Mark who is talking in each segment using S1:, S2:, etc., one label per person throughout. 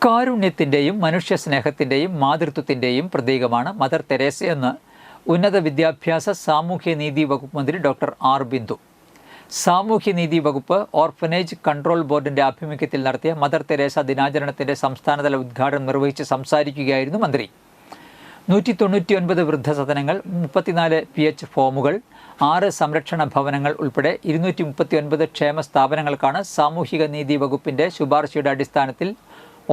S1: കാരുണ്യത്തിൻ്റെയും മനുഷ്യസ്നേഹത്തിൻ്റെയും മാതൃത്വത്തിൻ്റെയും പ്രതീകമാണ് മദർ തെരേസയെന്ന് ഉന്നത വിദ്യാഭ്യാസ സാമൂഹ്യനീതി വകുപ്പ് മന്ത്രി ഡോക്ടർ ആർ ബിന്ദു. സാമൂഹ്യനീതി വകുപ്പ് ഓർഫനേജ് കൺട്രോൾ ബോർഡിൻ്റെ ആഭിമുഖ്യത്തിൽ നടത്തിയ മദർ തെരേസ ദിനാചരണത്തിൻ്റെ സംസ്ഥാനതല ഉദ്ഘാടനം നിർവഹിച്ച് സംസാരിക്കുകയായിരുന്നു മന്ത്രി. 199 വൃദ്ധസദനങ്ങൾ, 34 PH ഫോമുകൾ, 6 സംരക്ഷണ ഭവനങ്ങൾ ഉൾപ്പെടെ 239 ക്ഷേമ സ്ഥാപനങ്ങൾക്കാണ് സാമൂഹിക നീതി വകുപ്പിൻ്റെ ശുപാർശയുടെ അടിസ്ഥാനത്തിൽ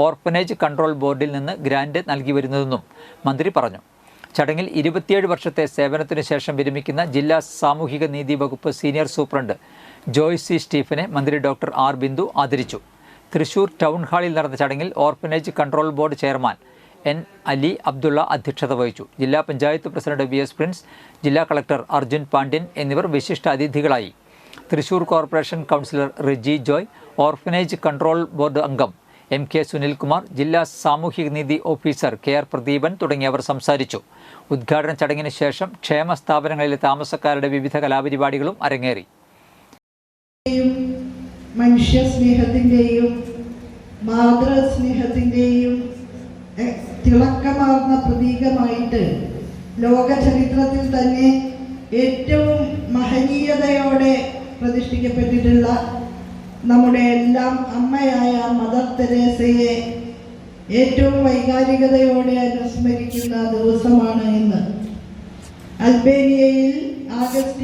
S1: ഓർഫനേജ് കൺട്രോൾ ബോർഡിൽ നിന്ന് ഗ്രാന്റ് നൽകി വരുന്നതെന്നും മന്ത്രി പറഞ്ഞു. ചടങ്ങിൽ 27 വർഷത്തെ സേവനത്തിനു ശേഷം വിരമിക്കുന്ന ജില്ലാ സാമൂഹിക നീതി വകുപ്പ് സീനിയർ സൂപ്രണ്ട് ജോയ് സി സ്റ്റീഫനെ മന്ത്രി ഡോക്ടർ ആർ ബിന്ദു ആദരിച്ചു. തൃശൂർ ടൗൺ ഹാളിൽ നടന്ന ചടങ്ങിൽ orphanage control board chairman N. Ali Abdullah അധ്യക്ഷത വഹിച്ചു. ജില്ലാ പഞ്ചായത്ത് പ്രസിഡന്റ് VS പ്രിൻസ്, ജില്ലാ കളക്ടർ അർജുൻ പാണ്ഡ്യൻ എന്നിവർ വിശിഷ്ട അതിഥികളായി. Thrissur corporation councillor Riji Joy, orphanage control board അംഗം MK സുനിൽകുമാർ, ജില്ലാ സാമൂഹികനീതി ഓഫീസർ KR പ്രദീപൻ തുടങ്ങിയവർ സംസാരിച്ചു. ഉദ്ഘാടന ചടങ്ങിന് ശേഷം ക്ഷേമ സ്ഥാപനങ്ങളിലെ താമസക്കാരുടെ വിവിധ കലാപരിപാടികളും അരങ്ങേറി.
S2: മനുഷ്യസ്നേഹത്തിൻ്റെയും മാതൃസ്നേഹത്തിൻ്റെയും തിളക്കമാർന്ന പ്രതീകമായിട്ട് ലോക ചരിത്രത്തിൽ തന്നെ ഏറ്റവും മഹനീയതയോടെ പ്രതിഷ്ഠിക്കപ്പെട്ടിട്ടുള്ള നമ്മുടെ എല്ലാം അമ്മയായ മദർ തെരേസയെ ഏറ്റവും വൈകാരികതയോടെ അനുസ്മരിക്കുന്ന ദിവസമാണ് ഇന്ന്. അൽബേനിയയിൽ ആഗസ്റ്റ്